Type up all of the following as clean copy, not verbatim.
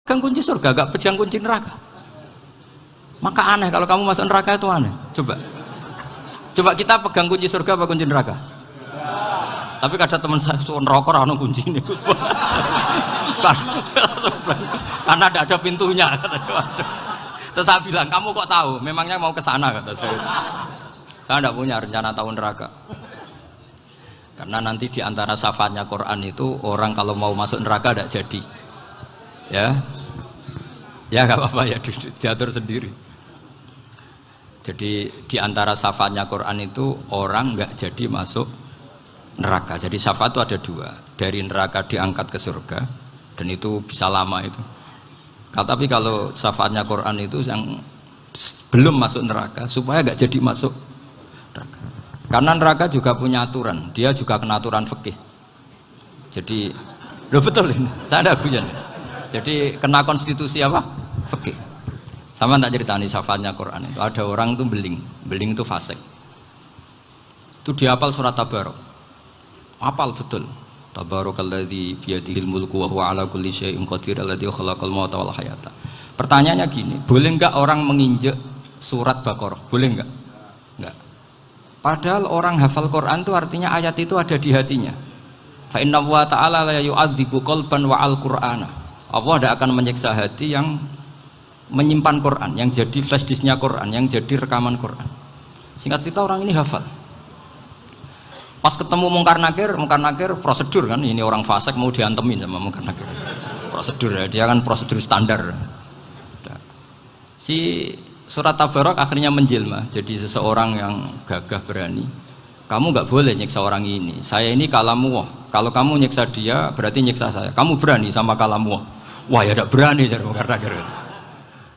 Pegang kunci surga, gak pegang kunci neraka. Maka aneh kalau kamu masuk neraka itu aneh. Coba kita pegang kunci surga apa kunci neraka? Tapi kadang teman saya suka neraka ora ono kunci ini. Karena tidak ada pintunya. Terus saya bilang, kamu kok tahu? Memangnya mau ke sana kata saya. Saya tidak punya rencana tahu neraka. Karena nanti di antara syafaatnya Quran itu orang kalau mau masuk neraka tidak jadi. Ya nggak apa-apa ya, diatur sendiri. Jadi di antara syafaatnya Quran itu orang nggak jadi masuk neraka. Jadi syafaat itu ada dua, dari neraka diangkat ke surga, dan itu bisa lama itu. Tapi kalau syafaatnya Quran itu yang belum masuk neraka supaya nggak jadi masuk neraka. Karena neraka juga punya aturan, dia juga kena aturan fikih. Jadi, loh betul ini, saya ada guyon. Jadi kena konstitusi apa? Fikih. Sama tak ceritani syafaatnya Quran itu ada orang itu beling itu fasik. Itu dihafal surat Tabarok. Hafal betul. Tabarakalladzi biyadihil mulku wa huwa ala kulli syai'in qadir alladzi khalaqal mauta wal hayata. Pertanyaannya gini, boleh enggak orang menginjek surat Baqarah? Boleh enggak? Enggak. Padahal orang hafal Quran itu artinya ayat itu ada di hatinya. Fa inna wa ta'ala la yu'adzibu qalban wa al-Qur'ana. Allah tidak akan menyiksa hati yang menyimpan Quran, yang jadi flash disknya Quran, yang jadi rekaman Quran. Singkat cerita orang ini hafal. Pas ketemu Mungkar Nakir prosedur kan, ini orang fasik mau diantemin sama Mungkar Nakir. Prosedur ya, dia kan prosedur standar. Si surat Tabarok akhirnya menjelma jadi seseorang yang gagah berani. Kamu nggak boleh nyiksa orang ini. Saya ini kalamullah. Kalau kamu nyiksa dia berarti nyiksa saya. Kamu berani sama kalamullah. Wah ya tidak berani jadi Mungkar Nakir.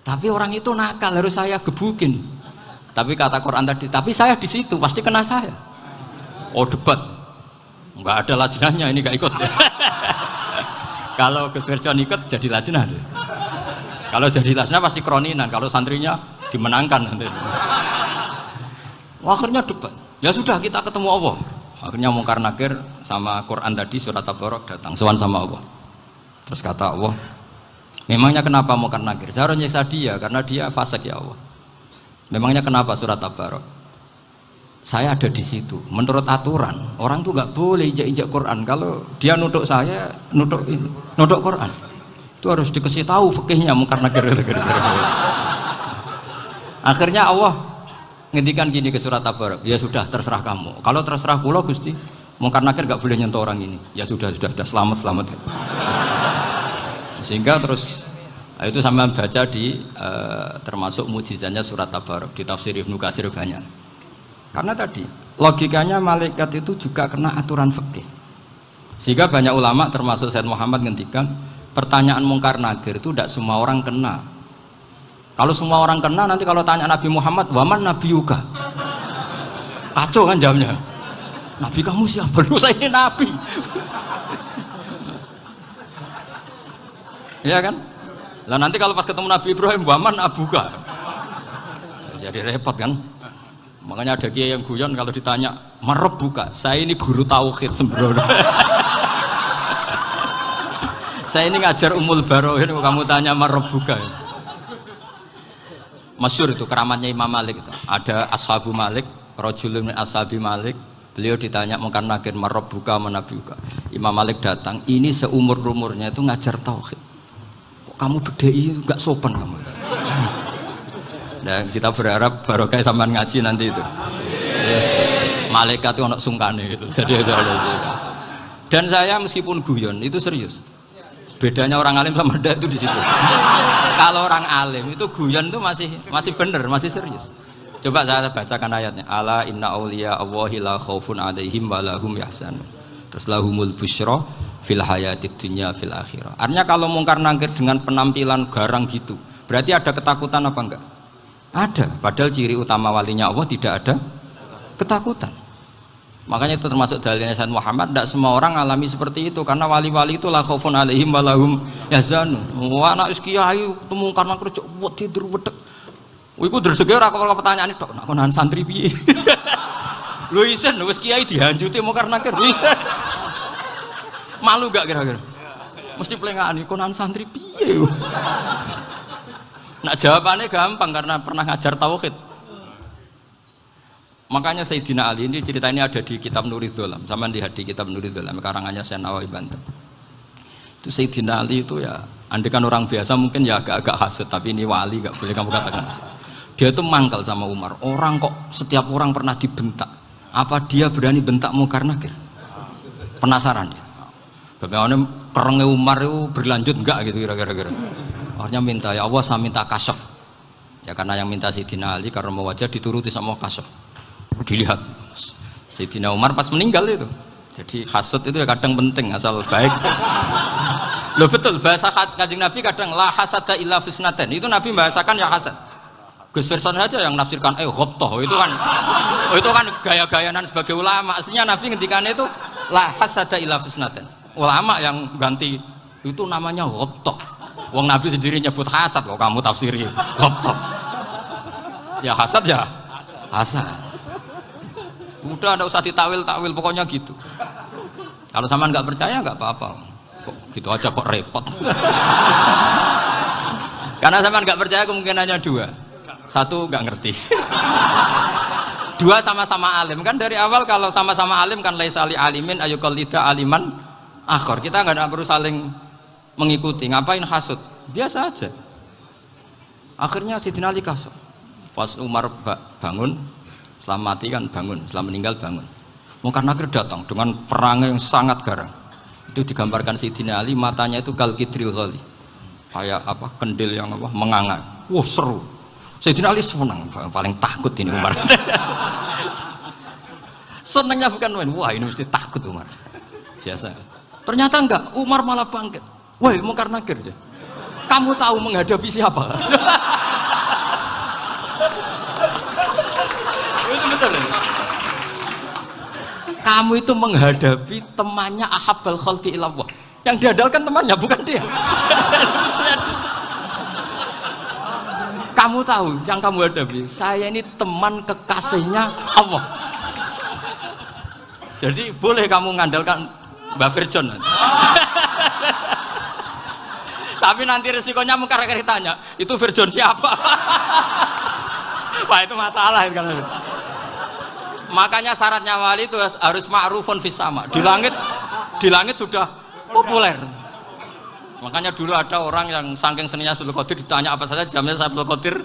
Tapi orang itu nakal, harus saya gebukin. Tapi kata Quran tadi, tapi saya di situ pasti kena saya. Oh debat, nggak ada lajnahnya ini nggak ikut. Kalau Gus Wirjon ikut jadi lajnah deh. Kalau jadi lajnah pasti kroninan. Kalau santrinya dimenangkan nanti. Akhirnya debat. Ya sudah kita ketemu Allah. Akhirnya Mungkar Nakir sama Quran tadi surat Tabarok datang sowan sama Allah. Terus kata Allah, memangnya kenapa Mungkar Nakir? Saya harus nyiksa dia karena dia fasik ya Allah. Memangnya kenapa surat Tabarok? Saya ada di situ. Menurut aturan orang tuh nggak boleh injak-injak Quran. Kalau dia nutuk saya, nutuk Quran, itu harus dikasih tahu fikihnya Mungkar Nakir. Akhirnya Allah ngendikan gini ke surat Tabarok. Ya sudah terserah kamu. Kalau terserah kula Gusti, Mungkar Nakir nggak boleh nyentuh orang ini. Ya sudah selamat. Sehingga terus itu sama baca di termasuk mujizatnya surat Tabarok di tafsir Ibnu Katsir banyak. Karena tadi logikanya malaikat itu juga kena aturan fikih. Sehingga banyak ulama termasuk Said Muhammad ngendikan pertanyaan Mungkar Nakir itu tidak semua orang kena. Kalau semua orang kena nanti kalau tanya Nabi Muhammad, waman nabiyuka? Kacau kan jamnya. Nabi kamu siapa? Lu saya ini nabi. Iya kan? Lah nanti kalau pas ketemu Nabi Ibrahim, waman abuka? Jadi repot kan? Makanya ada kiai yang guyon kalau ditanya marab buka, saya ini guru tauhid sembrono. Saya ini ngajar Ummul Barohin, kamu tanya marab buka. Masyhur itu keramatnya Imam Malik itu. Ada Ashabu Malik, rajulun min ashabi Malik, beliau ditanya Mungkar Nakir marab buka manabi buka. Imam Malik datang, ini seumur-umurnya itu ngajar tauhid. Kok kamu bedai enggak sopan kamu. Dan kita berharap barokah sampean ngaji nanti itu. Yes. Malaikat itu anak sungkane gitu. Jadi itu ada. Dan saya meskipun guyon itu serius. Bedanya orang alim sama ndak itu di situ. Kalau orang alim itu guyon itu masih bener, masih serius. Coba saya bacakan ayatnya. Ala inna auliya Allahi la khaufun alaihim wa lahum yahzanun. Terus lahumul busyra fil hayatid dunya fil akhirah. Artinya kalau Mungkar Nakir dengan penampilan garang gitu, berarti ada ketakutan apa enggak? Ada, padahal ciri utama walinya Allah tidak ada ketakutan. Makanya itu termasuk dalilnya Sayyid Muhammad, tidak semua orang alami seperti itu karena wali-wali itu la khaufun alaihim wa lahum yahzanun. Wah anak kiai ketemu karena kerja buat tidur wedek. Iku dredege ora kok pertanyaan tok nek konan santri piye. Lho isen wis kiai dihanjuti Mungkar Nakir. Malu gak kira-kira? Mesti pelengani konan santri piye. Nak jawabannya gampang karena pernah ngajar tauhid. Makanya Sayyidina Ali ini cerita ini ada di kitab Nurul Dholam. Sama lihat di kitab Nurul Dholam karangannya Syekh Nawawi Banten. Itu Sayyidina Ali itu ya, andekan orang biasa mungkin ya agak-agak hasut, tapi ini wali gak boleh kamu katakan hasut. Dia itu mangkal sama Umar. Orang kok setiap orang pernah dibentak. Apa dia berani bentak Munkar Nakir? Penasaran dia. Bagaimana kerengnya Umar itu berlanjut enggak gitu kira-kira. Akhirnya minta, ya Allah saya minta kasyaf. Ya karena yang minta Sayyidina Ali karena mau wajah dituruti sama kasyaf. Dilihat Sayyidina Umar pas meninggal itu. Jadi hasud itu ya kadang penting asal baik. Loh betul bahasa Kanjeng Nabi kadang la hasada illa fisnaten. Itu Nabi bahasakan ya hasad. Gus Firson saja yang nafsirkan ghobtoh itu kan gaya-gayanan sebagai ulama. Aslinya Nabi ngendikannya itu la hasada illa fisnaten. Ulama yang ganti itu namanya ghobtoh. Wong Nabi sendiri nyebut hasad kok kamu tafsiri ghobtoh. Ya hasad ya hasad. Udah nggak usah ditawil-tawil pokoknya gitu. Kalau sama nggak percaya nggak apa-apa. Kok gitu aja kok repot. Karena sama nggak percaya kemungkinannya dua. Satu nggak ngerti. Dua sama-sama alim kan dari awal kalau sama-sama alim kan laisa li alimin ayuqallida aliman akhor. Kita nggak perlu saling mengikuti. Ngapain hasud? Biasa aja. Akhirnya Sayyidina Ali kasih. Pas Umar bangun, setelah mati kan bangun, setelah meninggal bangun. Munkar Nakir datang dengan perang yang sangat garang. Itu digambarkan Sayyidina Ali matanya itu kal kidril ghali. Kayak apa? Kendil yang apa? Menganga. Wah, seru. Sayyidina Ali senang, paling takut ini Umar. Senangnya bukan main. Wah, ini mesti takut Umar. Biasa. Ternyata enggak, Umar malah bangkit. Woi, Munkar Nakir. Kamu tahu menghadapi siapa? Itu betul. Kamu itu menghadapi temannya ahabbal khalqi ilallah. Yang diandalkan temannya bukan dia. Kamu tahu yang kamu hadapi, saya ini teman kekasihnya Allah. Jadi boleh kamu mengandalkan Mbak Virjon. Tapi nanti resikonya Munkar Nakir tanya, itu Virjon siapa? Wah itu masalah kan. Makanya syaratnya wali itu harus ma'rufun fis sama. Di langit sudah populer. Makanya dulu ada orang yang saking seninya Abdul Qadir ditanya apa saja jamnya Abdul Qadir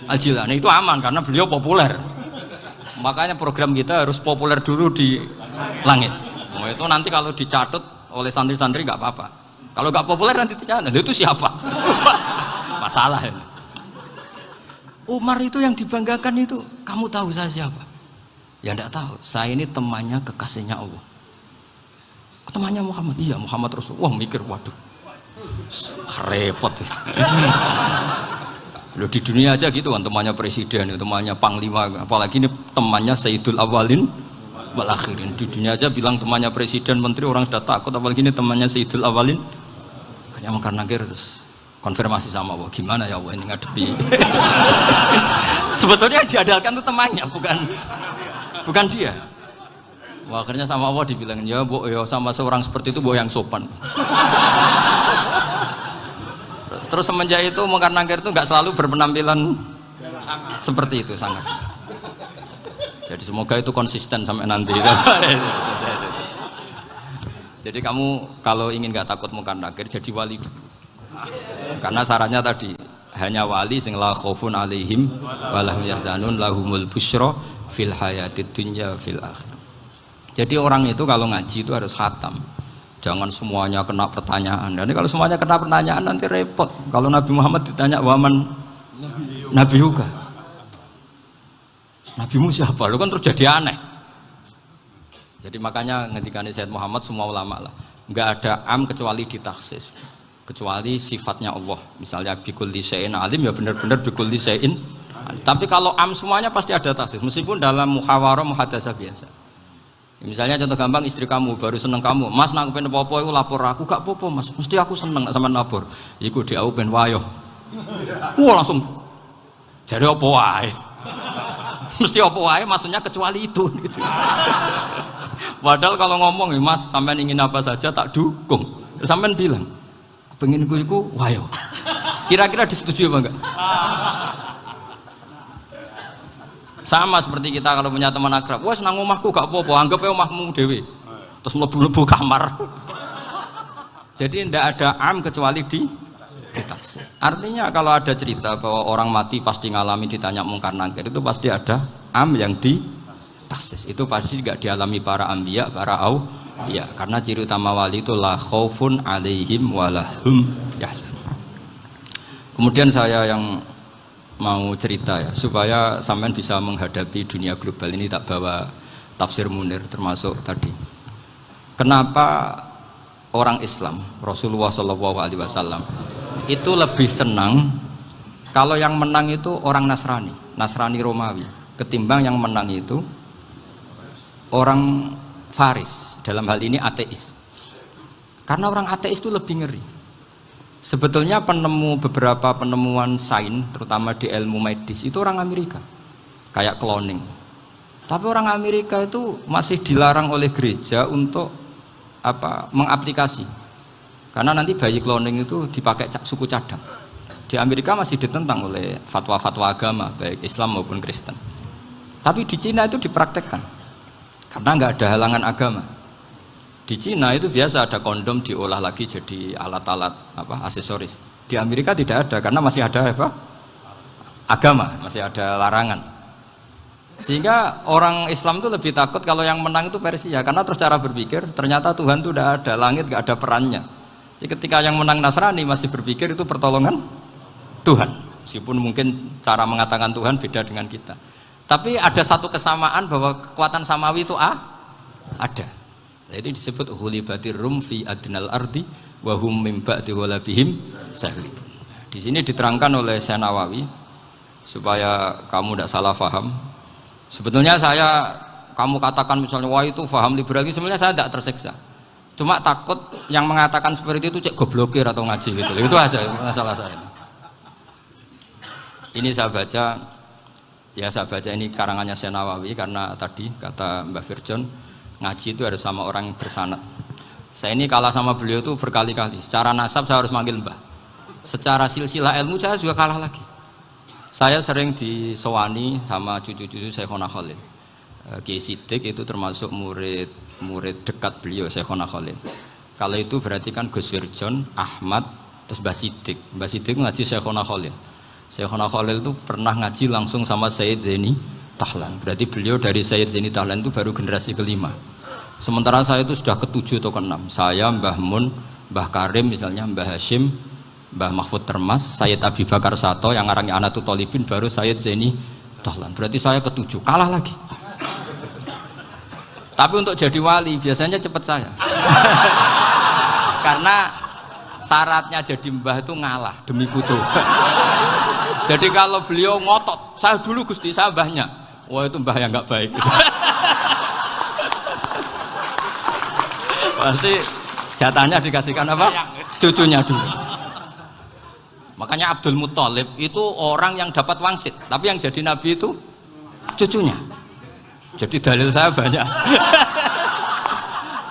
Al-Jilani itu aman karena beliau populer. Makanya program kita harus populer dulu di langit. Oh, itu nanti kalau dicatut oleh santri-santri nggak apa-apa. Kalau nggak populer nanti dicatat, itu siapa? Masalah ini. Umar itu yang dibanggakan itu, kamu tahu saya siapa? Ya enggak tahu. Saya ini temannya kekasihnya Allah. Temannya Muhammad. Iya Muhammad Rasul. Wah mikir, waduh, repot. Loh di dunia aja gitu kan temannya presiden, temannya panglima, apalagi ini temannya Sayyidul Awalin wal Akhirin. Di dunia aja bilang temannya presiden, menteri orang sudah takut, apalagi ini temannya Sayyidul Awalin. Hanya Munkar Nakir terus konfirmasi sama Allah, gimana ya Allah ini ngadepi. Sebetulnya yang diandalkan itu temannya, bukan dia. Wah, akhirnya sama Allah dibilang, ya bu, ya sama seorang seperti itu bu yang sopan. Terus semenjak itu Munkar Nakir itu nggak selalu berpenampilan seperti itu sangat. Jadi semoga itu konsisten sampai nanti. Jadi kamu kalau ingin nggak takut Munkar Nakir jadi wali dulu. Karena syaratnya tadi hanya wali sing la khaufun alaihim walahum yahzanun lahumul busyra fil hayatid dunya fil akhirah. Jadi orang itu kalau ngaji itu harus khatam. Jangan semuanya kena pertanyaan. Dan kalau semuanya kena pertanyaan nanti repot. Kalau Nabi Muhammad ditanya waman Nabi juga. Nabimu siapa? Lu kan terus jadi aneh. Jadi makanya ngendikane Sayyid Muhammad semua ulama lah. Enggak ada am kecuali ditaksis. Kecuali sifatnya Allah. Misalnya bikulli syai'in alim ya benar-benar bikulli syai'in. Tapi kalau am semuanya pasti ada taksis. Meskipun dalam muhawarah muhadasah biasa. Misalnya contoh gampang istri kamu baru seneng kamu, Mas nak pengen popo itu lapor aku gak popo Mas, mesti aku seneng sama lapor. Iku dia aku pengen wayo. Wah langsung jadi apa wae. Mesti apa wae maksudnya kecuali itu. Gitu. Padahal kalau ngomong Mas sampean ingin apa saja tak dukung. Sampean bilang pengen iku wayo. Kira-kira disetujui apa enggak? Sama seperti kita kalau punya teman akrab, wes nang omahku gak apa-apa, anggap aja omahmu dhewe. Terus mlebu-mlebu kamar. Jadi tidak ada am kecuali di taksis. Artinya kalau ada cerita bahwa orang mati pasti ngalami ditanya mungkar nangkir, itu pasti ada am yang di taksis. Itu pasti tidak dialami para anbiya, para auliya. Karena ciri utama wali itu la khaufun alaihim walahum yahzanun. Kemudian saya yang mau cerita ya, supaya sampean bisa menghadapi dunia global ini, tak bawa tafsir Munir termasuk tadi. Kenapa orang Islam, Rasulullah SAW itu lebih senang kalau yang menang itu orang Nasrani Romawi, ketimbang yang menang itu orang Faris, dalam hal ini ateis. Karena orang ateis itu lebih ngeri. Sebetulnya beberapa penemuan sains, terutama di ilmu medis, itu orang Amerika, kayak cloning. Tapi orang Amerika itu masih dilarang oleh gereja untuk mengaplikasi. Karena nanti bayi cloning itu dipakai suku cadang. Di Amerika masih ditentang oleh fatwa-fatwa agama, baik Islam maupun Kristen. Tapi di Cina itu dipraktekkan, karena nggak ada halangan agama. Di Cina itu biasa ada kondom diolah lagi jadi alat-alat aksesoris. Di Amerika tidak ada karena masih ada agama, masih ada larangan. Sehingga orang Islam itu lebih takut kalau yang menang itu Persia, karena terus cara berpikir ternyata Tuhan itu tidak ada, langit nggak ada perannya. Jadi ketika yang menang Nasrani masih berpikir itu pertolongan Tuhan, meskipun mungkin cara mengatakan Tuhan beda dengan kita. Tapi ada satu kesamaan bahwa kekuatan samawi itu ada. Jadi disebut hulibatir rum fi adnal ardi wa hum min ba'di ghalabihim sahlibun. Di sini diterangkan oleh Syekh Nawawi supaya kamu tidak salah paham. Sebetulnya kamu katakan misalnya wah itu paham liberal, sebenarnya saya tidak tersiksa. Cuma takut yang mengatakan seperti itu cek goblokir atau ngaji gitu. Itu aja masalah saya. Ini saya baca ini karangannya Syekh Nawawi, karena tadi kata Mbak Firjon ngaji itu harus sama orang yang bersanad. Saya ini kalah sama beliau itu berkali-kali. Secara nasab saya harus manggil Mbah. Secara silsilah ilmu saya juga kalah lagi. Saya sering disewani sama cucu-cucu Syekhona Khalil. Kiai Siddiq itu termasuk murid dekat beliau, Syekhona Khalil. Kalau itu berarti kan Gus Firjon, Ahmad, terus Mbah Siddiq. Mbah Siddiq ngaji Syekhona Khalil. Syekhona Khalil itu pernah ngaji langsung sama Sayyid Zaini Tahlan. Berarti beliau dari Sayyid Zaini Tahlan itu baru generasi kelima. Sementara saya itu sudah ke-7 atau ke-6. Saya, Mbah Mun, Mbah Karim misalnya, Mbah Hashim, Mbah Mahfud Termas, Sayyid Abi Bakar Sato yang ngarangnya Anatul Thalibin, baru Sayyid Zaini Tahlan. Berarti saya ke-7, kalah lagi. Tapi untuk jadi wali biasanya cepat saya. Karena syaratnya jadi mbah itu ngalah demi putu. Jadi kalau beliau ngotot, saya dulu Gusti, saya mbahnya. Wah itu mbah yang nggak baik. Pasti jatahnya dikasihkan apa? Cucunya dulu. Makanya Abdul Muthalib itu orang yang dapat wangsit, tapi yang jadi nabi itu cucunya. Jadi dalil saya banyak.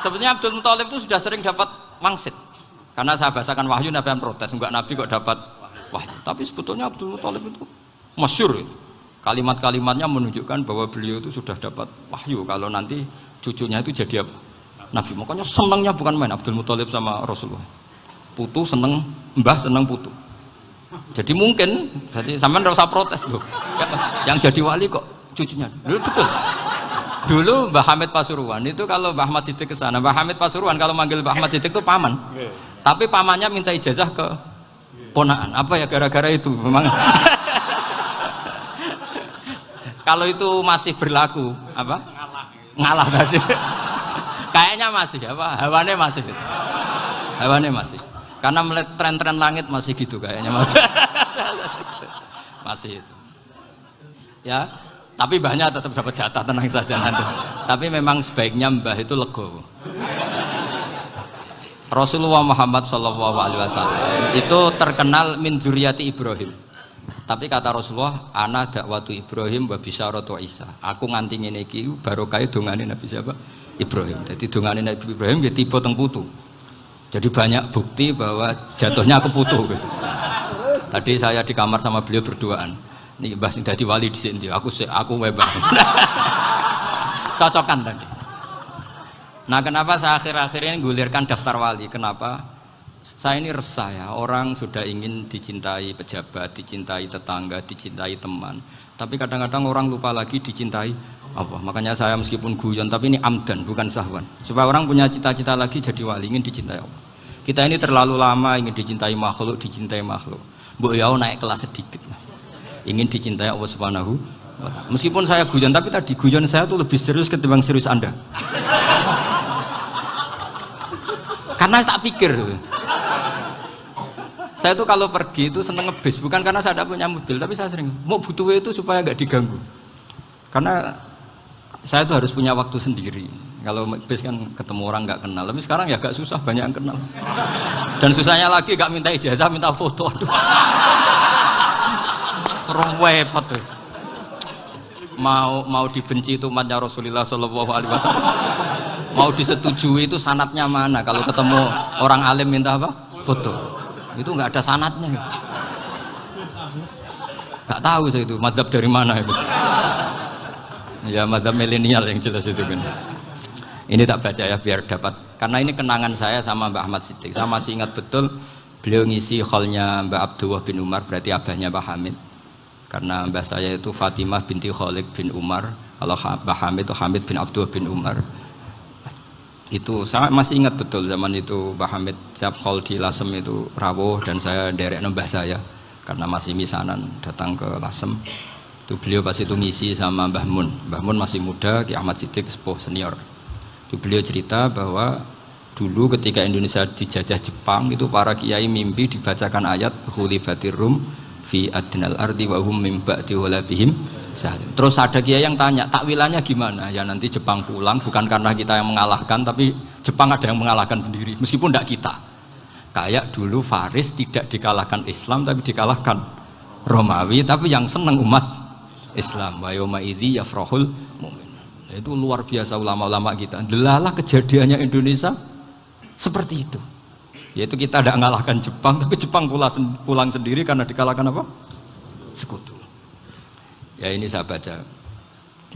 Sebenarnya Abdul Muthalib itu sudah sering dapat wangsit. Karena saya bahasakan wahyu, Nabi yang protes, enggak nabi kok dapat wahyu. Tapi sebetulnya Abdul Muthalib itu masyhur. Kalimat-kalimatnya menunjukkan bahwa beliau itu sudah dapat wahyu kalau nanti cucunya itu jadi apa? Nabi. Makanya senangnya bukan main Abdul Muthalib sama Rasulullah. Putu seneng, mbah seneng putu. Jadi mungkin, jadi sampean enggak usah protes loh. Yang jadi wali kok cucunya. Dulu betul. Dulu Mbah Hamid Pasuruan itu kalau Mbah Ahmad Siddiq ke sana, Mbah Hamid Pasuruan kalau manggil Mbah Ahmad Siddiq itu paman. Tapi pamannya minta ijazah ke ponaan. Apa ya gara-gara itu memang. Kalau itu masih berlaku apa? Ngalah tadi. Kayaknya masih apa? Hawane masih. Hawane masih. Karena melihat tren-tren langit masih gitu kayaknya masih. Masih itu. Ya, tapi mbahnya tetap dapat jatah, tenang saja nanti. Tapi memang sebaiknya mbah itu legowo. Rasulullah Muhammad SAW itu terkenal min dzurriyyati Ibrahim. Tapi kata Rasulullah, ana dakwatu Ibrahim wa bisyaratu Isa. Aku nganti ngene iki barokah dongane Nabi siapa? Ibrahim. Jadi dongane Nabi Ibrahim ya tiba teng putu. Jadi banyak bukti bahwa jatuhnya aku putu gitu. Tadi saya di kamar sama beliau berduaan. Nih Mbah sing dadi wali di sini, aku webah. Cocokan tadi. Nah, kenapa saya akhir-akhir ini gulirkan daftar wali? Kenapa? Saya ini resah ya, orang sudah ingin dicintai pejabat, dicintai tetangga, dicintai teman. Tapi kadang-kadang orang lupa lagi dicintai apa. Makanya saya meskipun guyon, tapi ini amdan, bukan sahwan. Supaya orang punya cita-cita lagi jadi wali, ingin dicintai Allah. Kita ini terlalu lama ingin dicintai makhluk, Mbok yau naik kelas sedikit lah. Ingin dicintai Allah Subhanahu wa Ta'ala. Meskipun saya guyon, tapi tadi guyon saya tuh lebih serius ketimbang serius Anda. Karena tak pikir saya tuh kalau pergi itu seneng ngebis, bukan karena saya tidak punya mobil, tapi saya sering mau butuh itu supaya nggak diganggu. Karena saya tuh harus punya waktu sendiri. Kalau ngebis kan ketemu orang nggak kenal, tapi sekarang ya agak susah, banyak yang kenal. Dan susahnya lagi nggak minta ijazah, minta foto. Aduh, repot tuh. Mau dibenci itu umatnya Rasulullah Shallallahu Alaihi Wasallam. Mau disetujui itu sanatnya mana? Kalau ketemu orang alim minta apa? Foto. Itu nggak ada sanatnya. Nggak tahu saya itu mazhab dari mana itu. Ya mazhab milenial yang jelas itu kan. Ini tak baca ya biar dapat. Karena ini kenangan saya sama Mbak Ahmad Siddiq. Saya masih ingat betul beliau ngisi hallnya Mbak Abdullah bin Umar, berarti abahnya Mbak Hamid. Karena mbah saya itu Fatimah binti Khalid bin Umar. Kalau Mbak Hamid itu Hamid bin Abdullah bin Umar. Itu saya masih ingat betul zaman itu Mbah Hamid siap hall di Lasem itu rawuh dan saya derek mbah saya karena masih misanan datang ke Lasem. Itu beliau pas itu ngisi sama Mbah Mun. Mbah Mun masih muda, Ki Ahmad Siddiq sepuh senior. Itu beliau cerita bahwa dulu ketika Indonesia dijajah Jepang itu para kiai mimpi dibacakan ayat Khulifatir Rum fi adnal ardi wa hum min ba'di walabihim. Terus ada kiai yang tanya, takwilannya gimana? Ya nanti Jepang pulang bukan karena kita yang mengalahkan, tapi Jepang ada yang mengalahkan sendiri, meskipun tidak kita. Kayak dulu Faris tidak dikalahkan Islam, tapi dikalahkan Romawi, tapi yang senang umat Islam. Wa yawma idzi yafrahul mu'min. Itu luar biasa ulama-ulama kita. Delalah kejadiannya Indonesia seperti itu. Yaitu kita tidak mengalahkan Jepang, tapi Jepang pulang sendiri karena dikalahkan apa? Sekutu. Ya ini saya baca.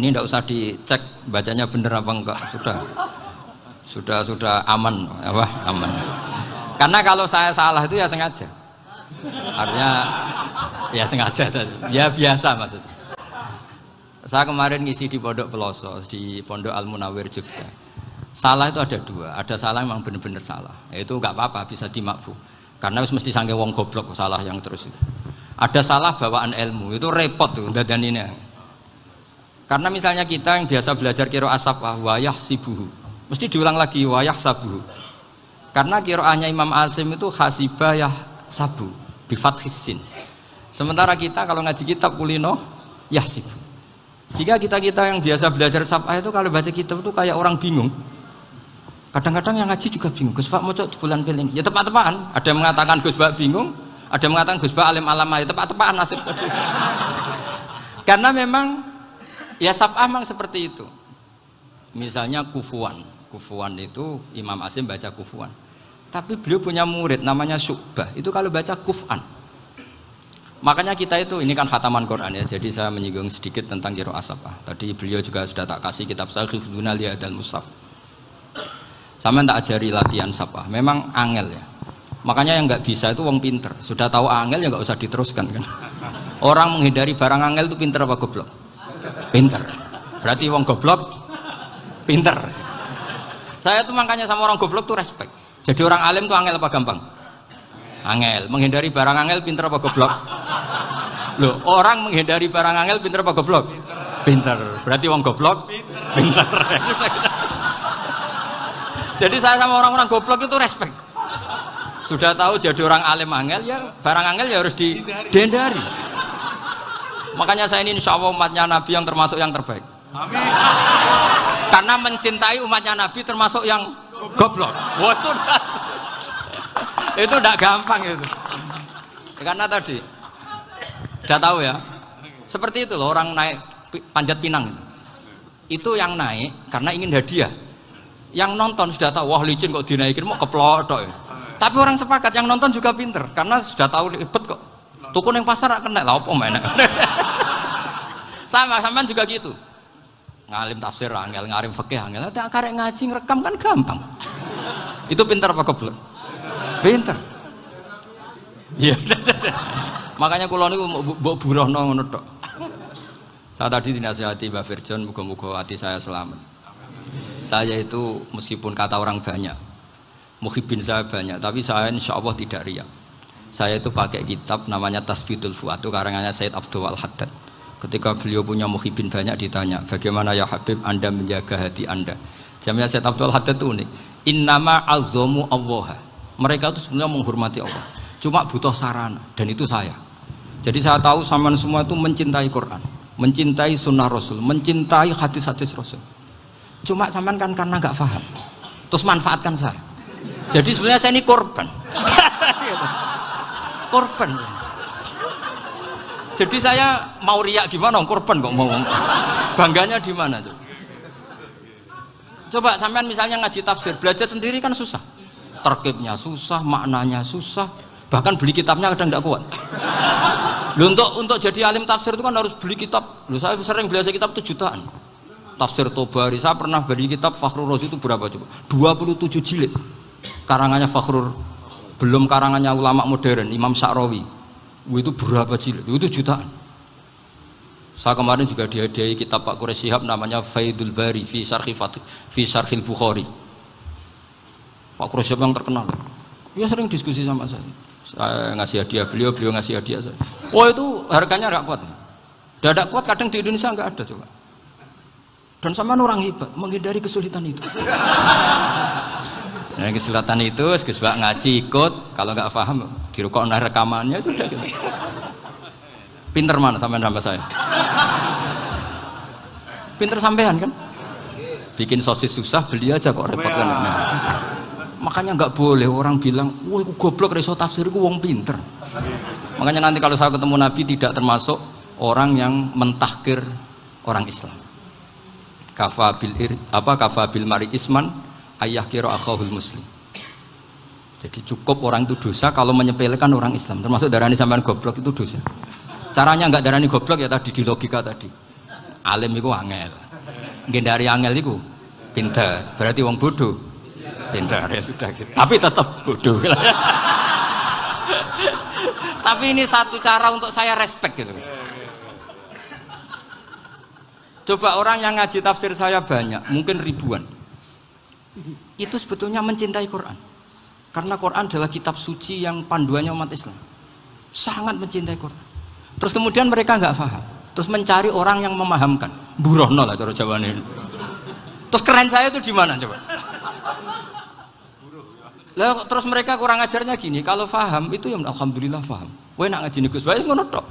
Ini tidak usah dicek bacanya bener apa enggak, sudah aman apa? Aman. Karena kalau saya salah itu ya sengaja. Artinya ya sengaja saja. Ya biasa maksudnya. Saya kemarin ngisi di Pondok Peloso, di Pondok Al Munawir Jogja. Salah itu ada dua, ada salah memang benar-benar salah. Itu enggak apa-apa, bisa dimakfu. Karena mesti sangke wong goblok salah yang terus itu. Ada salah bawaan ilmu, itu repot tuh dadaninnya. Karena misalnya kita yang biasa belajar qiraah safah wayah sibuhu, mesti diulang lagi wayah sabuhu. Karena qiraahnya Imam Asim itu hasibah yah sabu bi fathis sin. Sementara kita kalau ngaji kitab kulino yahsib. Sehingga kita yang biasa belajar safah itu kalau baca kitab itu kayak orang bingung. Kadang-kadang yang ngaji juga bingung. Gus Pak mau cok bulan pilih. Ya tepat-tepatan. Ada yang mengatakan Gus Pak bingung. Ada yang mengatakan Gus Ba alim alamah, tepat-tepatan nasib tadi. Karena memang ya saf'ah memang seperti itu. Misalnya kufuan itu Imam Asim baca kufuan. Tapi beliau punya murid namanya Syu'bah. Itu kalau baca kuf'an. Makanya kita itu, ini kan khataman Quran ya. Jadi saya menyinggung sedikit tentang qiraah saf'ah. Tadi beliau juga sudah tak kasih kitab saya Hifdzuna Liyadal Mushaf. Sama tak ajari latihan saf'ah. Memang angel ya. Makanya yang nggak bisa itu wong pinter. Sudah tahu angel ya nggak usah diteruskan kan. Orang menghindari barang angel itu pinter apa goblok? Pinter. Berarti wong goblok pinter. Saya tuh makanya sama orang goblok tuh respect. Jadi orang alim tuh angel apa gampang? Angel. Menghindari barang angel pinter apa goblok? Loh, orang menghindari barang angel pinter apa goblok? Pinter. Berarti wong goblok pinter. Jadi saya sama orang-orang goblok itu respect. Sudah tahu jadi orang alim angel ya barang angel ya harus dihindari. Makanya saya ini insya Allah umatnya Nabi yang termasuk yang terbaik. Amin. Karena mencintai umatnya Nabi termasuk yang goblok. Waduh. Itu tidak gampang itu. Karena tadi sudah tahu ya. Seperti itu loh orang naik panjat pinang. Itu yang naik karena ingin hadiah. Yang nonton sudah tahu wah licin kok dinaikin mau keplok ya. Tapi orang sepakat, yang nonton juga pinter karena sudah tahu ribet kok. Tuku yang pasar gak kena lah apa mana. Sama juga gitu. Ngalim tafsir angel, ngalim fikih angel. Tapi karek ngaji ngerekam kan gampang. Itu pinter apa goblok? Pinter. Iya. Makanya kula niku mbok burohno ngono tok. Saya tadi dinasihati Mbak Firjon, muga-muga hati saya selamat. Saya itu meskipun kata orang banyak, muhibbin saya banyak, tapi saya insya Allah tidak riya. Saya itu pakai kitab namanya Tasbidul Fuad, itu karangannya Sayyid Abdul Al-Haddad. Ketika beliau punya muhibbin banyak ditanya, bagaimana ya Habib Anda menjaga hati Anda? Jamnya Sayyid Abdul Al-Haddad itu unik. Innama azzamu Allah. Mereka itu sebenarnya menghormati Allah. Cuma butuh sarana, dan itu saya. Jadi saya tahu sampean semua itu mencintai Quran, mencintai sunnah Rasul, mencintai hadis-hadis Rasul. Cuma sampean kan karena nggak paham, terus manfaatkan saya. Jadi sebenarnya saya ini korban. Korban. Jadi saya mau riak gimana? Korban kok mau. Bangganya di mana tuh? Coba sampean misalnya ngaji tafsir, belajar sendiri kan susah. Terkibnya susah, maknanya susah. Bahkan beli kitabnya kadang nggak kuat. Loh, untuk jadi alim tafsir itu kan harus beli kitab. Loh, saya sering belajar kitab itu jutaan. Tafsir Tobari, saya pernah beli kitab Fakhrur Razi itu berapa coba? 27 jilid. Karangannya Fakhrur, belum karangannya ulama modern, Imam Sya'rawi. Itu berapa jilid? Itu jutaan. Saya kemarin juga dihadiahi kitab Pak Quraish Shihab namanya Faidul Bari fi Syarhil Bukhari. Pak Quraish Shihab yang terkenal. Dia sering diskusi sama saya. Saya ngasih hadiah beliau ngasih hadiah saya. Oh itu harganya nggak kuat. Dadak kuat kadang di Indonesia nggak ada coba. Dan sama orang hebat menghindari kesulitan itu. Nah, kesulitan itu, sebab ngaji ikut, kalau nggak paham dirukok rekamannya sudah gitu. Pinter mana sampean sama saya? Pinter sampean kan? Bikin sosis susah, beli aja kok repot kan? Nah, makanya nggak boleh orang bilang, wah aku goblok reso tafsir, aku wong pinter. Makanya nanti kalau saya ketemu Nabi tidak termasuk orang yang mentahkir orang Islam. Kafabil mari isman ayah kira akhahul muslim. Jadi cukup orang itu dosa kalau menyepelekan orang Islam, termasuk darani sampean goblok itu dosa. Caranya nggak darani goblok ya tadi di logika tadi. Alim itu angel, gendari angel itu pinter, berarti wong bodoh pinter ya sudah gitu. Tapi tetap bodoh. Tapi ini satu cara untuk saya respect gitu. Coba orang yang ngaji tafsir saya banyak, mungkin ribuan. Itu sebetulnya mencintai Quran. Karena Quran adalah kitab suci yang panduannya umat Islam. Sangat mencintai Quran. Terus kemudian mereka nggak paham. Terus mencari orang yang memahamkan. Burohno lah cara jawabannya. Terus keren saya itu di mana coba? Lah terus mereka kurang ajarnya gini, kalau paham itu ya alhamdulillah paham. Kowe nak ngaji Gus Bae ngono tok.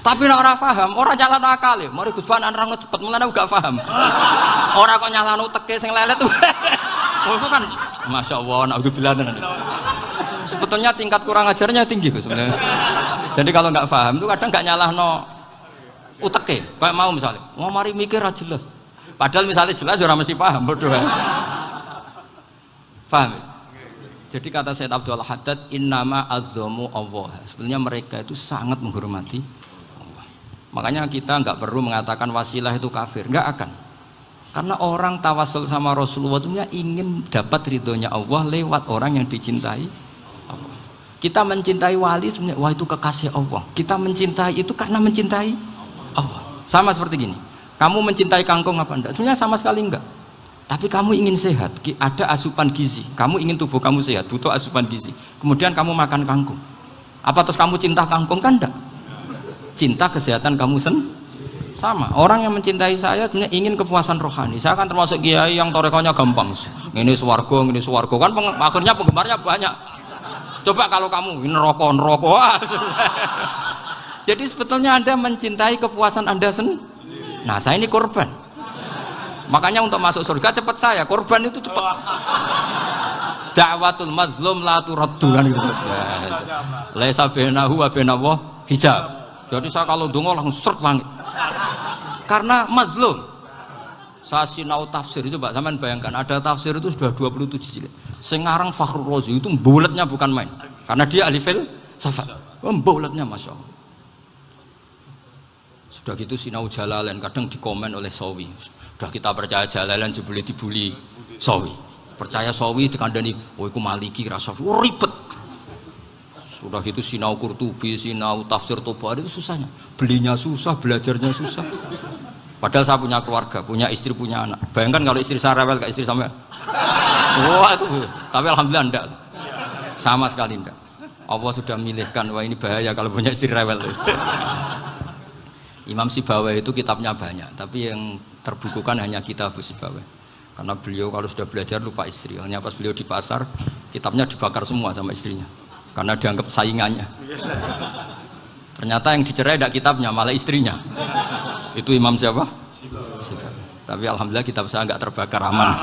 Tapi nek ora paham, ora nyalano akale. Mari Gus Bae nerangno cepet mulane gak paham. Ora kok nyalano teke sing lelet. Maksud kan masyaallah naudzubillah tenan. Sebetulnya tingkat kurang ajarnya tinggi Gus sebenarnya. Jadi kalau nggak paham itu kadang nggak nyalahno uteke. Kayak mau misalnya, mau mari mikir aja jelas. Padahal misalnya jelas orang mesti paham bodoh. Paham? Jadi kata Sayyid Abdul Haddad, innama azzamu Allah. Sebenarnya mereka itu sangat menghormati Allah. Makanya kita nggak perlu mengatakan wasilah itu kafir, nggak akan. Karena orang tawasul sama Rasulullah itu ingin dapat ridhonya Allah lewat orang yang dicintai Allah. Kita mencintai wali sebenarnya, wah itu kekasih Allah. Kita mencintai itu karena mencintai Allah. Sama seperti gini, kamu mencintai kangkung apa enggak? Sebenarnya sama sekali enggak. Tapi kamu ingin sehat, ada asupan gizi. Kamu ingin tubuh kamu sehat, butuh asupan gizi. Kemudian kamu makan kangkung. Apa terus kamu cinta kangkung? Kan enggak. Cinta kesehatan kamu sama. Orang yang mencintai saya sebenarnya ingin kepuasan rohani. Saya kan termasuk kiai yang torekonya gampang. Ini swarga, kan akhirnya penggemarnya banyak. Coba kalau kamu ini neraka. Wah, jadi sebetulnya Anda mencintai kepuasan Anda sendiri. Nah, saya ini korban. Makanya untuk masuk surga cepat saya, korban itu cepat. Da'watul mazlum la turaddu kan gitu. Laisa bainahu wa bainallah hijab. Jadi saya kalau donga langsung seret langit. Karena mazlum. Saya sinau tafsir itu, Pak, sampean bayangkan ada tafsir itu sudah 27 jilid. Sing ngarang Fakhrul Razi itu bulatnya bukan main. Karena dia ahli filsafat. Bulatnya Masya Allah. Sudah gitu sinau Jalalain kadang dikomen oleh Sawi. Sudah kita percaya Jalalain boleh dibully Sawi. Percaya Sawi dikandani, oh iku Maliki ra Sawi. Oh, ribet. Sudah gitu sinau Qurtubi, sinau tafsir Tabari itu susahnya. Belinya susah, belajarnya susah. Padahal saya punya keluarga, punya istri, punya anak. Bayangkan kalau istri saya rewel kayak istri sampean. Wah itu, tapi alhamdulillah enggak. Sama sekali enggak. Allah sudah milihkan, wah ini bahaya kalau punya istri rewel. Imam Sibawai itu kitabnya banyak, tapi yang terbukukan hanya kitab Sibawai. Karena beliau kalau sudah belajar lupa istri. Hanya pas beliau di pasar, kitabnya dibakar semua sama istrinya. Karena dianggap saingannya. Ternyata yang dicerai tidak kitabnya, malah istrinya. Itu Imam siapa? Tapi alhamdulillah kitab saya nggak terbakar, aman.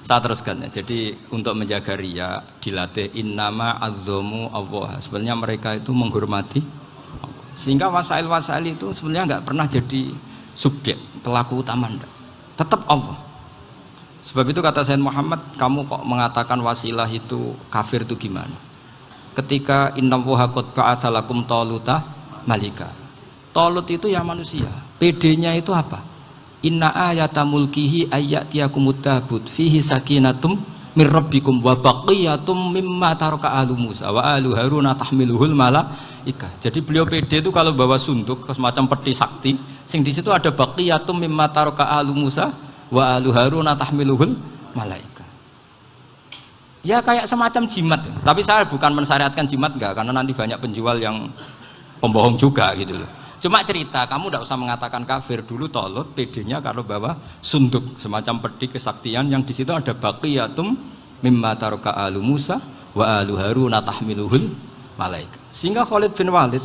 Saya teruskan ya. Jadi untuk menjaga riya dilatih innama azzamu Allah. Sebenarnya mereka itu menghormati Allah. Sehingga wasail-wasail itu sebenarnya nggak pernah jadi subjek pelaku utama, enggak. Tetap Allah. Sebab itu kata Sayyid Muhammad, kamu kok mengatakan wasilah itu kafir itu gimana? Ketika innallaha qad ba'atsa lakum taluta malika. Talut itu ya manusia. PD-nya itu apa? Inna ayata mulkihi ayyatiyakumut tabut fihi sakinatum mir rabbikum wa baqiyatum mimma taraka alu Musa wa alu Harun tahmiluhul malaikah. Jadi beliau PD itu kalau bawa sunduk semacam peti sakti, sing di situ ada baqiyatum mimma taraka alu Musa wa alu Harun tahmiluhul malaikah. Ya kayak semacam jimat. Tapi saya bukan mensyariatkan jimat enggak, karena nanti banyak penjual yang pembohong juga gitu loh. Cuma cerita, kamu tidak usah mengatakan kafir. Dulu Talut PD-nya kalau bawa sunduk semacam peti kesaktian yang di situ ada baqiyatum mimma taraka alu Musa wa alu Harun tahmiluhul malaika. Sehingga Khalid bin Walid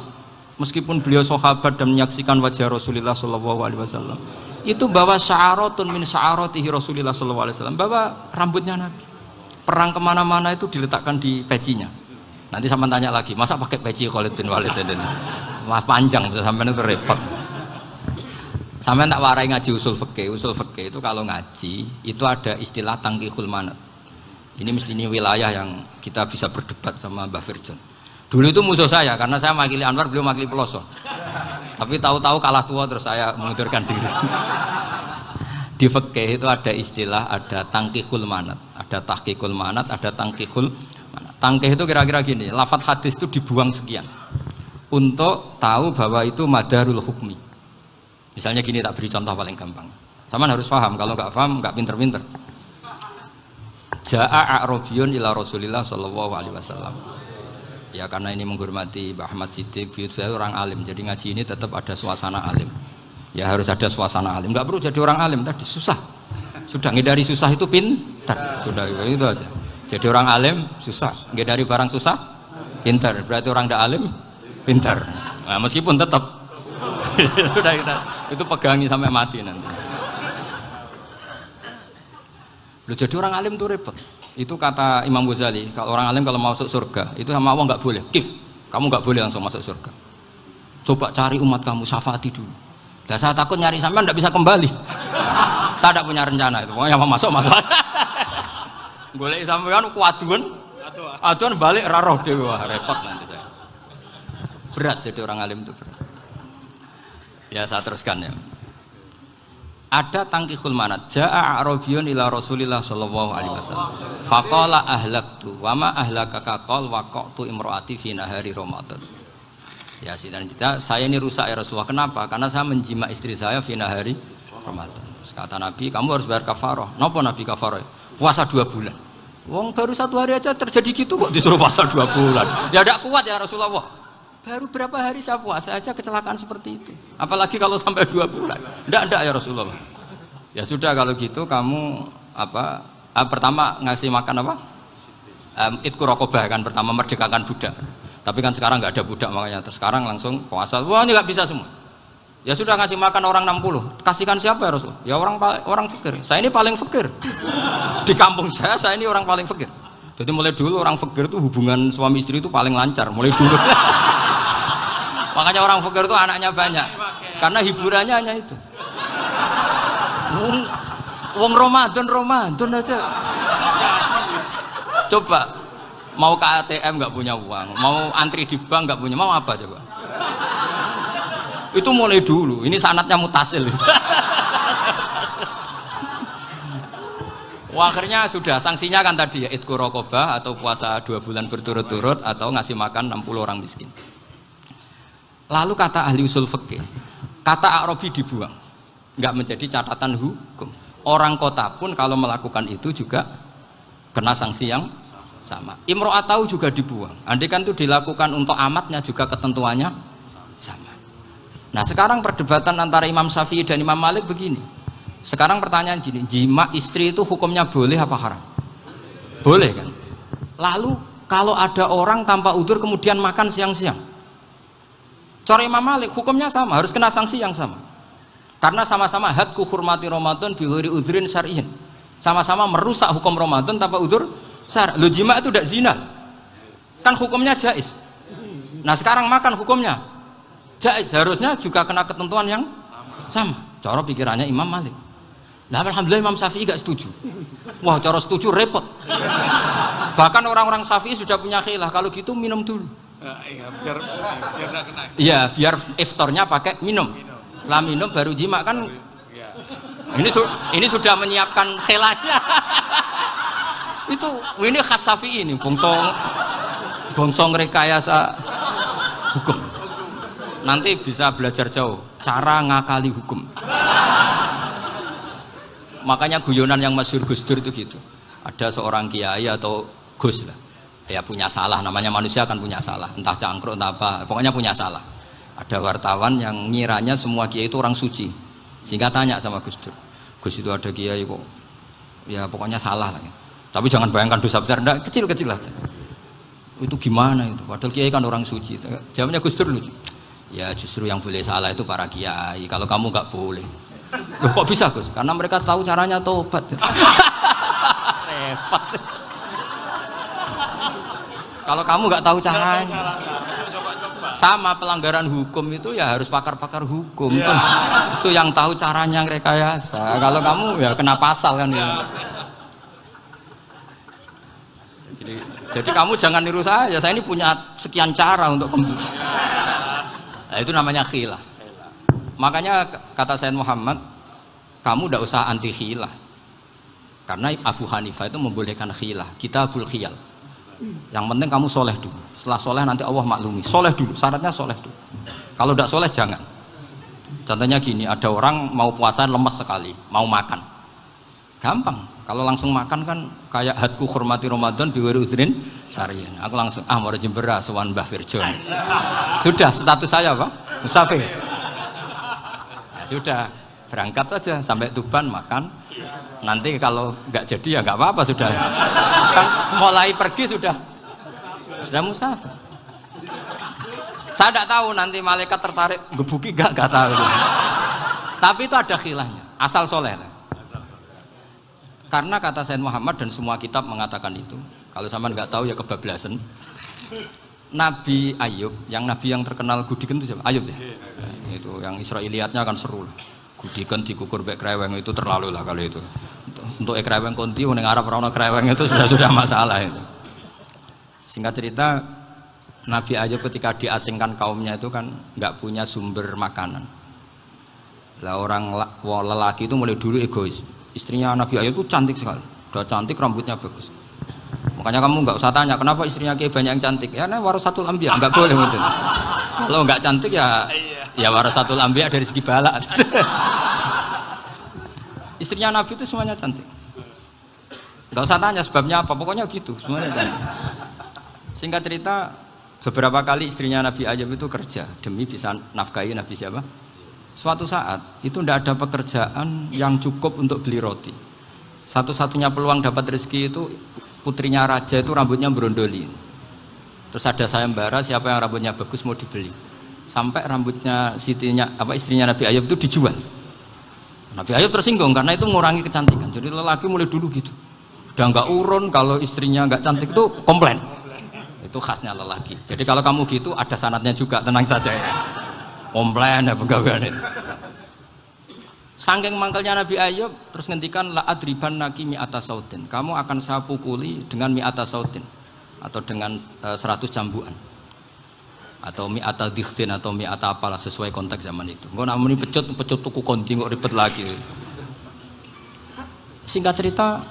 meskipun beliau sahabat dan menyaksikan wajah Rasulullah sallallahu alaihi wasallam, itu bawa sya'aratun min sya'aratihi Rasulullah sallallahu alaihi wasallam, bawa rambutnya Nabi. Perang kemana-mana itu diletakkan di pecinya. Nanti sama tanya lagi, masa pakai peci Khalid bin Walid ini? Wah panjang, sampai itu repot. Sampai tak warai ngaji usul fikih. Usul fikih itu kalau ngaji itu ada istilah tangkihul manat. Ini mesti ini wilayah yang kita bisa berdebat sama Mbah Firjon. Dulu itu musuh saya karena saya makili Anwar, beliau makili Peloso. Tapi tahu-tahu kalah tua terus saya mengundurkan diri. Di fikih itu ada istilah, ada tangkihul manat, ada tahqiqul manat, ada tangkihul manat. Tangkih itu kira-kira gini, lafadz hadis itu dibuang sekian untuk tahu bahwa itu madarul hukmi. Misalnya gini, tak beri contoh paling gampang. Sama harus paham, kalau nggak paham nggak pinter-pinter. Ja'a a'rabiyun ila Rasulillah sallallahu alaihi wasallam. Ya karena ini menghormati Mbah Ahmad Siddiq, beliau orang alim, jadi ngaji ini tetap ada suasana alim. Ya harus ada suasana alim. Nggak perlu jadi orang alim tadi, susah. Sudah ngindari susah itu pintar. Sudah itu aja. Jadi orang alim susah, ngindari barang susah pintar. Berarti orang tidak alim pintar. Nah, meskipun tetap sudah kita itu pegangi sampai mati nanti. Loh, jadi orang alim itu repot. Itu kata Imam Ghazali, kalau orang alim kalau mau masuk surga itu sama Allah nggak boleh. Kif, kamu nggak boleh langsung masuk surga. Coba cari umat kamu, syafaati dulu. Nah, saya takut nyari sampean tidak bisa kembali. Saya tidak punya rencana itu. Pokoknya mau masuk. Boleh sampean kuaduan, aduan balik raroh dewa, repot nanti saya. Berat jadi orang alim itu berat. Ya saya teruskan ya. Ada tangkihul manat. Ja'a a'rabiyun ila Rasulillah sallallahu alaihi wasallam. Faqala ahlaktu wa ma ahlakaka qal waqatu imraati fi nahari Ramadan. Ya sidang kita, saya ini rusak ya Rasulullah. Kenapa? Karena saya menjima istri saya fi nahari Ramadan. Terus kata Nabi, kamu harus bayar kafarah. Napa Nabi kafarah? Puasa 2 bulan. Wong baru 1 hari aja terjadi gitu kok disuruh puasa 2 bulan. Ya tidak kuat ya Rasulullah. Baru berapa hari saya puasa aja kecelakaan seperti itu. Apalagi kalau sampai 2 bulan. Tidak ya Rasulullah. Ya sudah kalau gitu kamu apa? Pertama ngasih makan apa? Itku rokobah kan, pertama merdekakan budak. Tapi kan sekarang nggak ada budak makanya. Terus sekarang langsung puasa. Wah ini nggak bisa semua. Ya sudah ngasih makan orang 60. Kasihkan siapa ya Rasul? Ya orang fakir. Saya ini paling fakir. Di kampung saya ini orang paling fakir. Jadi mulai dulu orang fakir itu hubungan suami istri itu paling lancar. Mulai dulu. Makanya orang fakir itu anaknya banyak. Karena hiburannya hanya itu. Wong Ramadan aja. Coba mau ke ATM nggak punya uang, mau antri di bank nggak punya, mau apa coba? Itu mulai dulu. Ini sanatnya mutasil. Wah, akhirnya sudah sanksinya kan tadi ya idku rokobah atau puasa 2 bulan berturut-turut atau ngasih makan 60 orang miskin. Lalu kata ahli usul fikih, kata Arabi dibuang, nggak menjadi catatan hukum. Orang kota pun kalau melakukan itu juga kena sanksi yang sama. Imro'atau juga dibuang. Andai kan itu dilakukan untuk amatnya juga ketentuannya sama. Nah sekarang perdebatan antara Imam Syafi'i dan Imam Malik begini. Sekarang pertanyaan gini, jima istri itu hukumnya boleh apa haram? Boleh kan? Lalu kalau ada orang tanpa udzur kemudian makan siang-siang, cara Imam Malik hukumnya sama, harus kena sanksi yang sama. Karena sama-sama hadku hurmati Ramadan bighairi udzrin syar'iyyin. Sama-sama merusak hukum Ramadan tanpa udzur syar'i. Lo jima itu tidak zina. Kan hukumnya jaiz. Nah, sekarang makan hukumnya jaiz, harusnya juga kena ketentuan yang sama. Cara pikirannya Imam Malik. Nah, alhamdulillah Imam Syafi'i gak setuju. Wah, cara setuju repot. Bahkan orang-orang Syafi'i sudah punya khilaf, kalau gitu minum dulu. Iya, biar gak kena. Iya, biar iftarnya pakai minum. Setelah minum baru jima kan. Ini sudah menyiapkan khilafnya. Ini khas Syafi'i ini, bongsong rekayasa hukum. Nanti bisa belajar jauh cara ngakali hukum. Makanya guyonan yang masyhur Gus Dur itu gitu. Ada seorang kiai atau Gus lah, ya punya salah, namanya manusia kan punya salah, entah cangkruk entah apa, pokoknya punya salah. Ada wartawan yang ngiranya semua kiai itu orang suci, sehingga tanya sama Gus Dur, Gus itu ada kiai kok ya pokoknya salah lah, tapi jangan bayangkan dosa besar, enggak, kecil-kecil aja. Itu gimana itu, padahal kiai kan orang suci. Jawabnya Gus Dur lucu, ya justru yang boleh salah itu para kiai, kalau kamu nggak boleh. Loh, kok bisa Gus? Karena mereka tahu caranya tobat. Repot. Kalau kamu nggak tahu caranya, sama pelanggaran hukum itu ya harus pakar-pakar hukum. Itu yang tahu caranya yang rekayasa. Kalau kamu ya kena pasal kan ya. Jadi kamu jangan niru saya ini punya sekian cara untuk nah, itu namanya khilaf. Makanya kata Sayyid Muhammad, kamu tidak usah anti khilaf, karena Abu Hanifah itu membolehkan khilaf, kitabul khiyal. Yang penting kamu soleh dulu, setelah soleh nanti Allah maklumi. Soleh dulu, syaratnya soleh dulu. Kalau tidak soleh jangan. Contohnya gini, ada orang mau puasa lemes sekali, mau makan, gampang. Kalau langsung makan kan kayak hadku hormati Ramadan biwiri udrin syar'iyyin. Aku langsung mau jembera sowan Mbah Firjon. Sudah status saya apa? Musafir. Sudah berangkat aja sampai Tuban makan, nanti kalau nggak jadi ya nggak apa-apa, sudah kan mulai pergi sudah musafir. Saya tidak tahu nanti malaikat tertarik gebuki nggak tahu, tapi itu ada khilafnya, asal soleh. Karena kata Sayyid Muhammad dan semua kitab mengatakan itu, kalau sama nggak tahu ya kebablasan. Nabi Ayub, nabi yang terkenal Gudiken itu siapa? Ayub ya? Itu yang Israiliyatnya kan seru lah. Gudiken dikukur bek kreweng itu terlalu lah kalau itu. Untuk kreweng konti ning Arab ora ono kreweng itu sudah masalah itu. Singkat cerita, Nabi Ayub ketika diasingkan kaumnya itu kan nggak punya sumber makanan. Lah orang lelaki itu mulai dulu egois. Istrinya Nabi Ayub itu cantik sekali. Udah cantik, rambutnya bagus. Makanya kamu nggak usah tanya kenapa istrinya kayak banyak yang cantik. Ya, warasatul anbiya, nggak boleh gitu. Kalau nggak cantik ya warasatul anbiya dari segi balak. Istrinya Nabi itu semuanya cantik. Nggak usah tanya sebabnya apa, pokoknya gitu, semuanya cantik. Singkat cerita, beberapa kali istrinya Nabi Ayub itu kerja demi bisa nafkahi Nabi siapa. Suatu saat itu tidak ada pekerjaan yang cukup untuk beli roti. Satu-satunya peluang dapat rezeki itu putrinya raja itu rambutnya berondoli. Terus ada sayembara siapa yang rambutnya bagus mau dibeli. Sampai rambutnya istrinya Nabi Ayub itu dijual. Nabi Ayub tersinggung karena itu mengurangi kecantikan. Jadi lelaki mulai dulu gitu. Udah nggak urun kalau istrinya nggak cantik itu komplain. Itu khasnya lelaki. Jadi kalau kamu gitu ada sanatnya juga, tenang saja ya. Komplain ya pegawaian itu. Saking mangkelnya Nabi Ayub terus ngendikan la adriban naki mi'ata sautin. Kamu akan saya pukuli dengan mi'ata sautin atau dengan 100 cambukan. Atau mi'ata dikhtin atau mi'ata apalah sesuai konteks zaman itu. Engko namuni pecut tuku kondi kok ribet lagi. Singkat cerita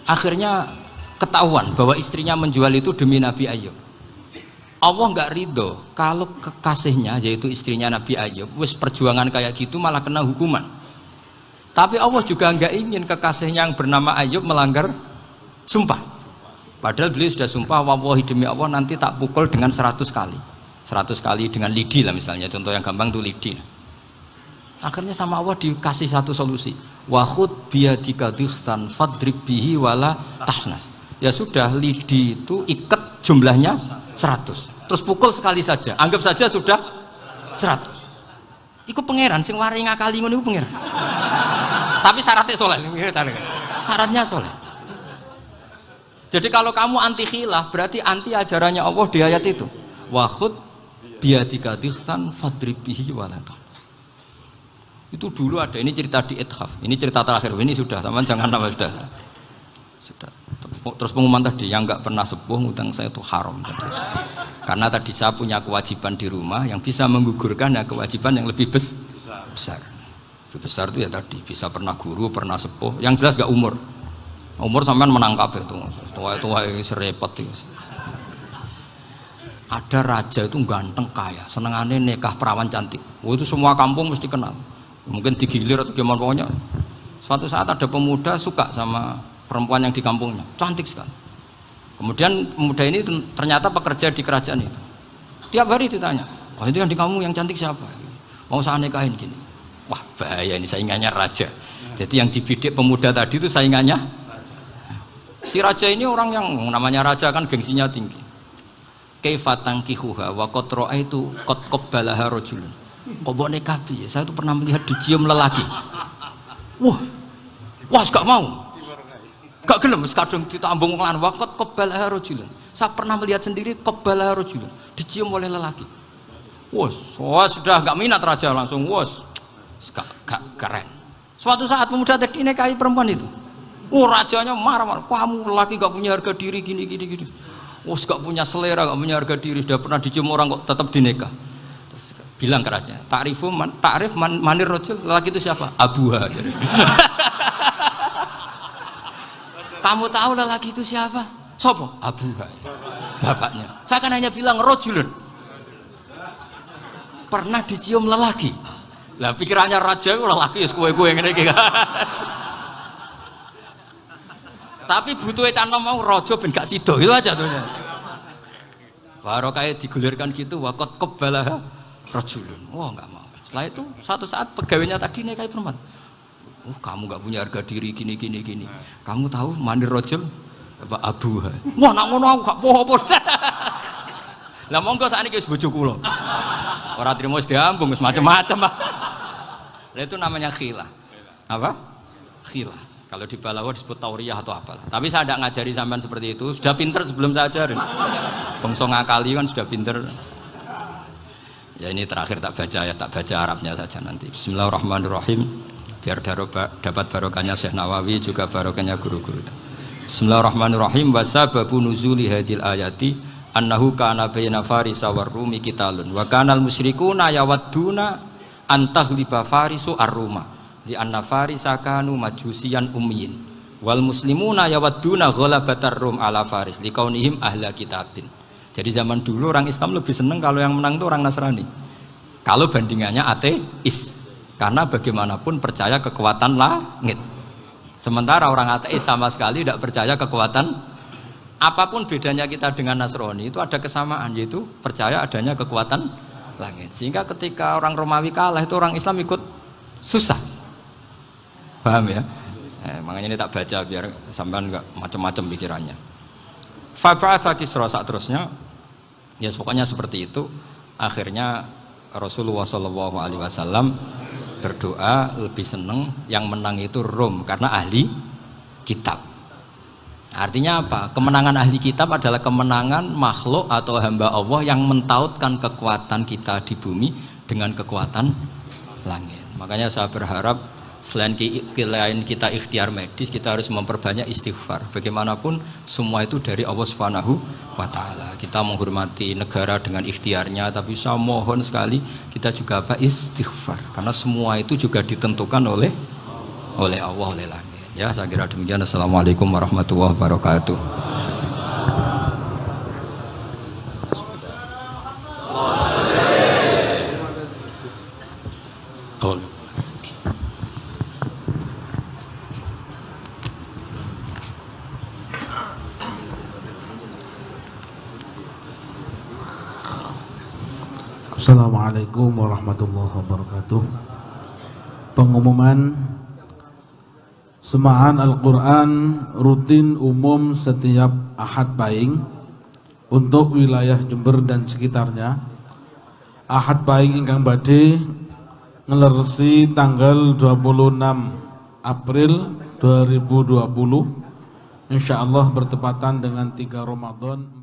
akhirnya ketahuan bahwa istrinya menjual itu demi Nabi Ayub. Allah nggak ridho kalau kekasihnya yaitu istrinya Nabi Ayub wis perjuangan kayak gitu malah kena hukuman. Tapi Allah juga nggak ingin kekasihnya yang bernama Ayub melanggar sumpah. Padahal beliau sudah sumpah, wallahi demi Allah nanti tak pukul dengan 100 kali. 100 kali dengan lidi lah misalnya, contoh yang gampang tuh lidi. Akhirnya sama Allah dikasih satu solusi. Wa khud biyadika dikhtan fadrib bihi wala tahnas. Ya sudah, lidi itu ikat jumlahnya 100. Terus pukul sekali saja, anggap saja sudah 100. Iku pangeran sing wari ngakali ngono iku pangeran. Tapi syaratnya soleh, syaratnya soleh. Jadi kalau kamu anti khilaf berarti anti ajarannya Allah di ayat itu. Wa khud biyadika dikhtan fadrib bihi wala tahnas. Itu dulu ada, ini cerita di Ithaf, ini cerita terakhir, ini sudah, sama jangan nama sudah. Terus pengumuman tadi, yang nggak pernah sepuh ngutang saya itu haram tadi. Karena tadi saya punya kewajiban di rumah yang bisa menggugurkan ya kewajiban yang lebih besar. Lebih besar itu ya tadi, bisa pernah guru, pernah sepuh, yang jelas nggak umur. Umur sampean menangkap itu, tua serepot itu. Ada raja itu ganteng kaya, senengannya nikah perawan cantik. Oh, itu semua kampung mesti kenal. Mungkin digilir atau gimana pokoknya. Suatu saat ada pemuda suka sama perempuan yang di kampungnya, cantik sekali. Kemudian pemuda ini ternyata pekerja di kerajaan itu. Tiap hari ditanya, oh itu yang di kampung yang cantik siapa? Mau saya nikahin gini. Wah bahaya ini, saingannya raja. Jadi yang dibidik pemuda tadi itu saingannya. Si raja ini orang yang namanya raja kan gengsinya tinggi. Kaifatang kihuha wa qad ra'aitu qad qabbalaha rajulun. Kok mbok nikah piye? Saya tuh pernah melihat dicium lelaki. Wah, gak mau. Gak gelem wis kadung ditambung lan waqat qabbalaha rajulun. Saya pernah melihat sendiri qabbalaha rajulun, dicium oleh lelaki. Wah, sudah gak minat raja langsung gak keren. Suatu saat pemuda tadi nikahi perempuan itu. Rajanya marah-marah, kamu lelaki gak punya harga diri gini. Gak punya selera, gak punya harga diri, sudah pernah dicium orang kok tetap dinikah. Bilang ke raja, takrif manir rojul, lelaki itu siapa? Abuha. Kamu tahu lelaki itu siapa? Sopo? Abuha, bapaknya. Saya kan hanya bilang rojulun, pernah dicium lelaki. Lah pikirannya raja lelaki kue-kue yang ini. Tapi butuhnya cantom mau rojo ben gak sido, itu aja tuh. Baru kayak digulirkan gitu, wakot kebalaha rajulun. Wah nggak mau. Setelah itu suatu saat pegawainya tadi nikahi perempuan. Kamu nggak punya harga diri gini. Kamu tahu manir rajul apa abuha? Wah nak ngono aku gak poho-poho. Lah monggo sakniki wis bojo kula. Ora trimo wis diambung wis macam-macam. Lah itu namanya khilah. Apa? Khilah. Kalau di Balawa disebut tauriyah atau apalah. Tapi saya tidak ngajari sampean seperti itu. Sudah pinter sebelum saya ajarin. Bangsa ngakali kan sudah pinter. Ya ini terakhir tak baca Arabnya saja nanti. Bismillahirrahmanirrahim. Biar dapat barokahnya Syekh Nawawi juga barokahnya guru-guru. Bismillahirrahmanirrahim. Wa sababu nuzuli hadil ayati annahu kana baina farisa war rumi qitalun wa kanal musyrikuna yawadduna antaghliba farisu ar-ruma li anna farisa kanu majusiyan ummiyin wal muslimuna yawadduna ghalabatar rum ala faris liqaunihim ahla kitabin. Jadi zaman dulu orang Islam lebih senang kalau yang menang itu orang Nasrani. Kalau bandingannya ateis, karena bagaimanapun percaya kekuatan langit. Sementara orang ateis sama sekali tidak percaya kekuatan. Apapun bedanya kita dengan Nasrani itu ada kesamaan, yaitu percaya adanya kekuatan langit. Sehingga ketika orang Romawi kalah itu orang Islam ikut susah. Paham ya? Makanya ini tak baca biar sampean nggak macam-macam pikirannya. Fab'atha Kisra saat terusnya, ya pokoknya seperti itu. Akhirnya Rasulullah SAW berdoa lebih seneng yang menang itu Rom karena ahli kitab. Artinya apa? Kemenangan ahli kitab adalah kemenangan makhluk atau hamba Allah yang mentautkan kekuatan kita di bumi dengan kekuatan langit. Makanya saya berharap selain kita ikhtiar medis, kita harus memperbanyak istighfar. Bagaimanapun semua itu dari Allah Subhanahu wa Ta'ala. Kita menghormati negara dengan ikhtiarnya, tapi saya mohon sekali kita juga istighfar, karena semua itu juga ditentukan oleh Allah, oleh langit. Ya, saya kira demikian. Assalamualaikum warahmatullahi wabarakatuh. Assalamualaikum warahmatullahi wabarakatuh. Pengumuman Semaan Al-Quran rutin umum setiap Ahad Pahing untuk wilayah Jember dan sekitarnya. Ahad Pahing ingkang badhe ngeleresi tanggal 26 April 2020, insyaallah bertepatan dengan 3 Ramadan